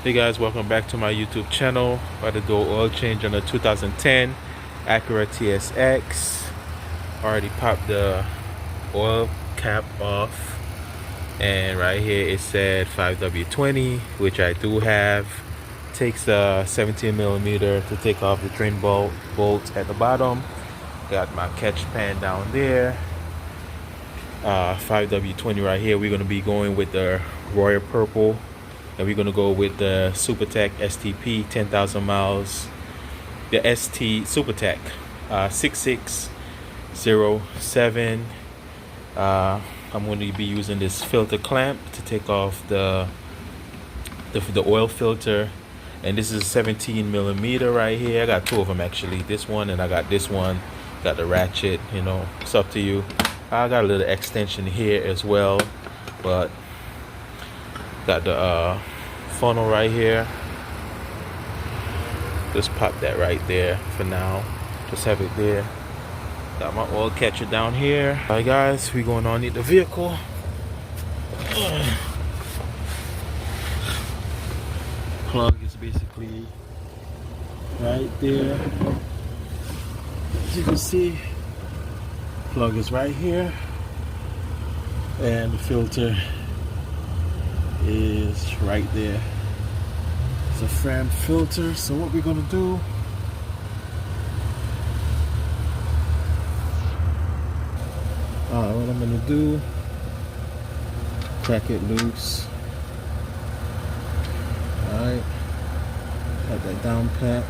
Hey guys, welcome back to my YouTube channel. About to do an oil change on the 2010 Acura TSX. Already popped the oil cap off, and right here it said 5W20, which I do have. Takes a 17mm to take off the drain bolt at the bottom. Got my catch pan down there. 5W20 right here. We're going to be going with the royal purple, and we're going to go with the SuperTech STP 10,000 miles, the ST SuperTech 6607. I'm going to be using this filter clamp to take off the oil filter, and this is 17mm right here. I got two of them actually, this one and I got this one. Got the ratchet, you know, it's up to you. I got a little extension here as well, but got the funnel right here. Just pop that right there for now. Just have it there. Got my oil catcher down here. Alright guys, we going on the vehicle. Plug is basically right there. As you can see, plug is right here, and the filter is right there. It's a fan filter. So what we're gonna do, what I'm gonna do, crack it loose. Alright, got that down pat.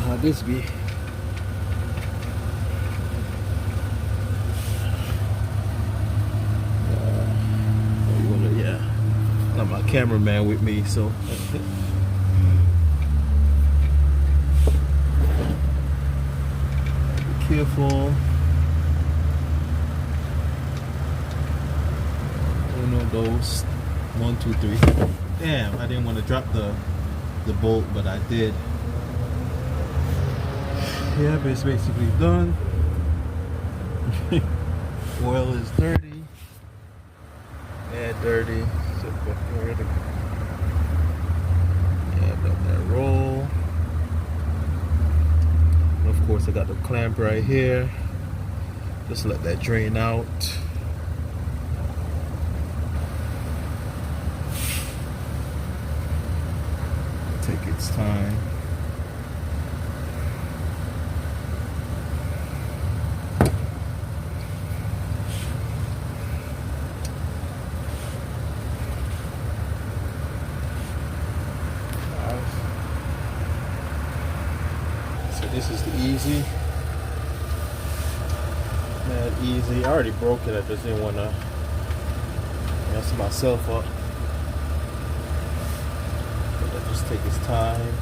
How this be? Yeah, got my cameraman with me, so be careful. One of those. 1, 2, 3. Damn, I didn't want to drop the bolt, but I did. Yeah, but it's basically done. Oil is dirty. Add dirty. Add up that roll. And of course, I got the clamp right here. Just let that drain out. Take its time. So this is the easy. Mad easy. I already broke it. I just didn't want to mess myself up. But that just take its time.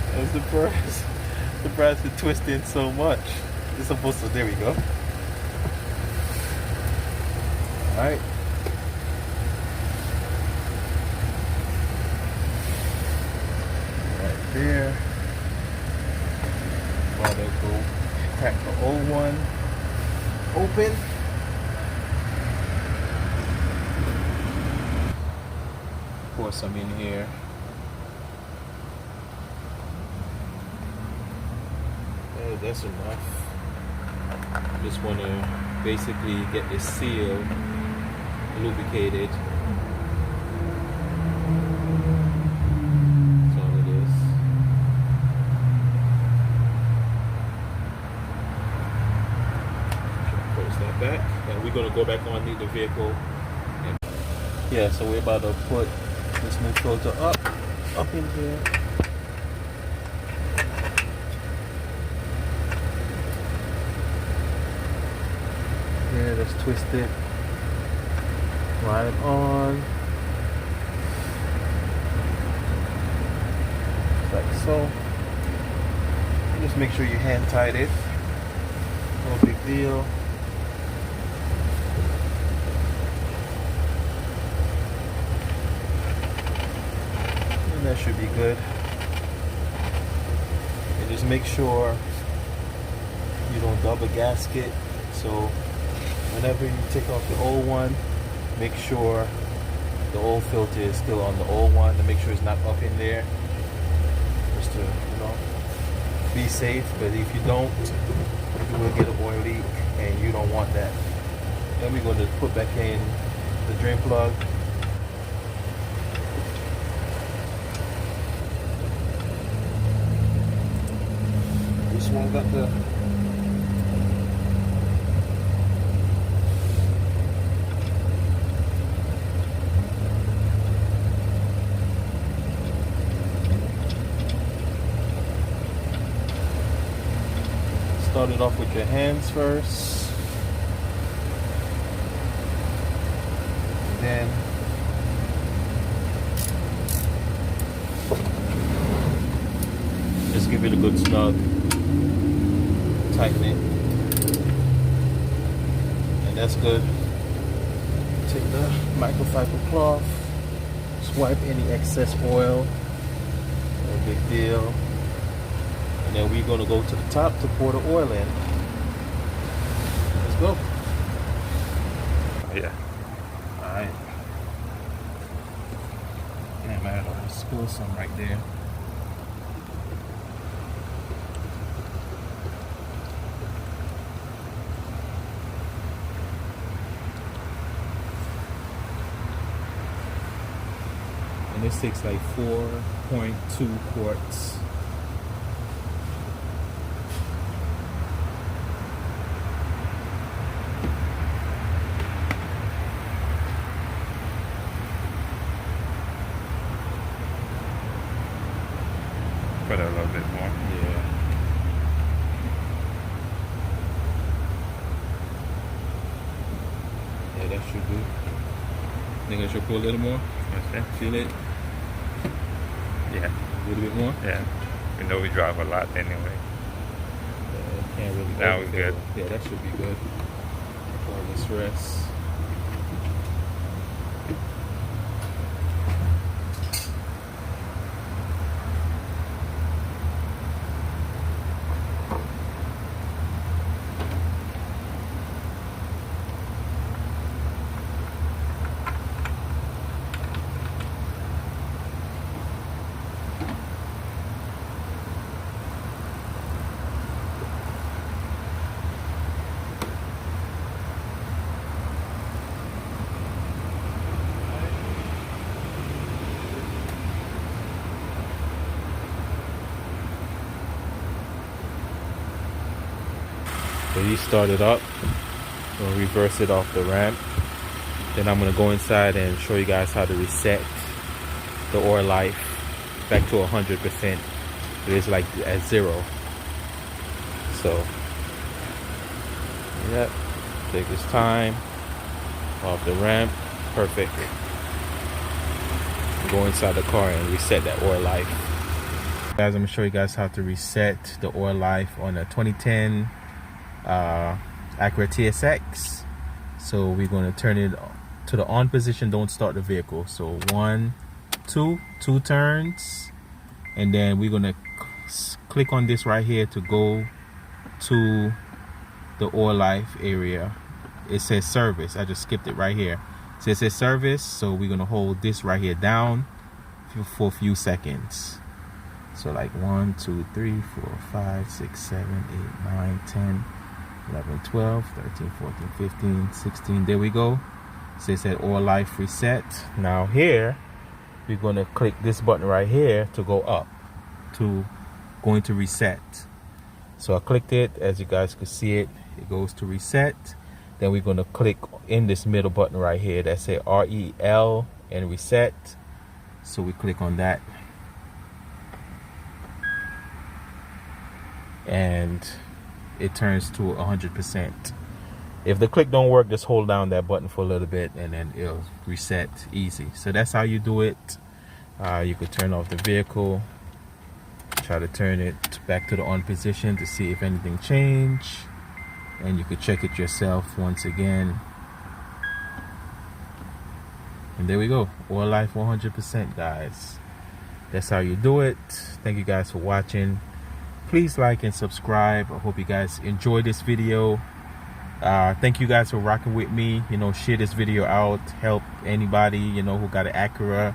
I'm surprised it twisted so much. It's supposed to, there we go. Alright. Right there. While they go crack the old one open. Pour some in here. That's enough. Just want to basically get this seal lubricated. That's all it is. Close that back, and we're gonna go back underneath the vehicle. And yeah, so we're about to put this new filter up in here. Yeah, that's twisted. Right on. Like so. Just make sure you hand tight it. No big deal. And that should be good. And just make sure you don't double gasket. So whenever you take off the old one, make sure the old filter is still on the old one to make sure it's not up in there. Just to, be safe. But if you don't, you will get an oil leak and you don't want that. Then we're going to put back in the drain plug. This one got the start it off with your hands first, and then just give it a good snug, tighten it, and that's good. Take the microfiber cloth, swipe any excess oil, no big deal. And then we're going to go to the top to pour the oil in. Let's go. Yeah. Alright. Damn, I had to spill some right there. And this takes like 4.2 quarts. Put a little bit more. Yeah. Yeah, that should do. Think I should put a little more? That's it. Feel it? Yeah. A little bit more? Yeah. We know we drive a lot anyway. Can't really. Now we're good. Yeah, that should be good. All this rest. So you start it up, we'll reverse it off the ramp. Then I'm gonna go inside and show you guys how to reset the oil life back to 100%. It is like at 0. So, yep, take this time off the ramp, perfect. Go inside the car and reset that oil life. Guys, I'm gonna show you guys how to reset the oil life on a 2010 Acura TSX. So we're going to turn it to the on position, don't start the vehicle. So 1, 2 turns, and then we're going to click on this right here to go to the oil life area. It says service. I just skipped it right here. So it says service, so we're going to hold this right here down for a few seconds. So like 1, 2, 3, 4, 5, 6, 7, 8, 9, 10, 11, 12, 13, 14, 15, 16. There we go. So it said oil life reset. Now here, we're going to click this button right here to go up, to going to reset. So I clicked it. As you guys can see it, it goes to reset. Then we're going to click in this middle button right here that say REL and reset. So we click on that. And it turns to 100%. If the click don't work, just hold down that button for a little bit and then it'll reset easy. So that's how you do it. You could turn off the vehicle, try to turn it back to the on position to see if anything changed, and you could check it yourself once again. And there we go, oil life 100%, guys. That's how you do it. Thank you guys for watching. Please like and subscribe. I hope you guys enjoyed this video. Thank you guys for rocking with me. You know, share this video out, help anybody, you know, who got an Acura.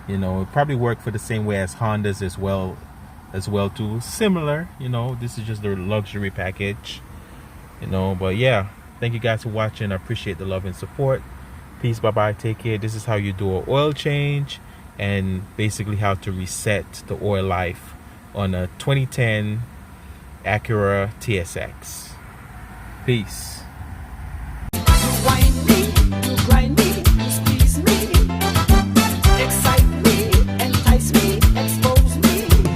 You know, it probably work for the same way as Hondas as well too. Similar, you know, this is just the luxury package, you know. But yeah, thank you guys for watching. I appreciate the love and support. Peace, bye bye, take care. This is how you do an oil change and basically how to reset the oil life on a 2010 Acura TSX. Peace.